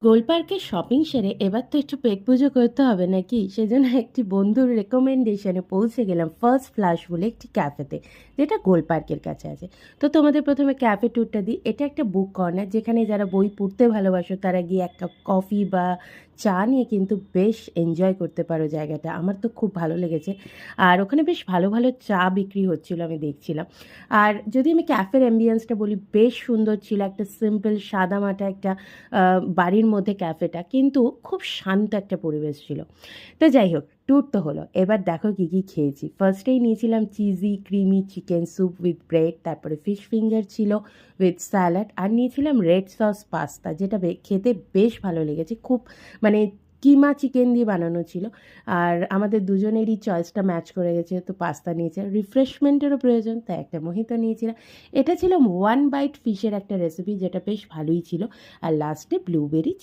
গোলপার্কে shopping সেরে এবার তো একটু পেট পুজো করতে হবে নাকি, সেজন্য একটি বন্ধুর রেকমেন্ডেশনে পৌঁছে গেলাম ফার্স্ট ফ্লাশ বলে একটি ক্যাফেতে, যেটা গোলপার্কের কাছে আছে। তো তোমাদের প্রথমে ক্যাফে ট্যুরটা দিই। এটা একটা বুক কর্নার, যেখানে যারা বই পড়তে ভালোবাসো তারা গিয়ে এক কাপ কফি বা চা নিয়ে কিন্তু বেশ এনজয় করতে পারো জায়গাটা। আমার তো খুব ভালো লেগেছে। আর ওখানে বেশ ভালো ভালো চা বিক্রি হচ্ছিল, আমি দেখছিলাম। আর যদি আমি ক্যাফের অ্যাম্বিয়েন্সটা বলি, বেশ সুন্দর ছিল। একটা সিম্পল সাদামাটা একটা বাড়ির মধ্যে ক্যাফেটা, কিন্তু খুব শান্ত একটা পরিবেশ ছিল। তো যাই হোক, ট্যুর তো হলো, এবার দেখো কী কী খেয়েছি। ফার্স্টেই নিয়েছিলাম cheesy creamy chicken soup with bread, তারপরে ফিশ ফিঙ্গার ছিল উইথ স্যালাড, আর নিয়েছিলাম রেড সস পাস্তা, যেটা খেতে বেশ ভালো লেগেছে। খুব মানে কিমা চিকেন দিয়ে বানানো ছিল। আর আমাদের দুজনেরই চয়েসটা ম্যাচ করে গেছে, তো পাস্তা নিয়েছে। রিফ্রেশমেন্টেরও প্রয়োজন, তাই একটা মোহিতো নিয়েছিলাম। এটা ছিল ওয়ান বাইট ফিশের একটা রেসিপি, যেটা বেশ ভালোই ছিল। আর লাস্টে ব্লুবেরি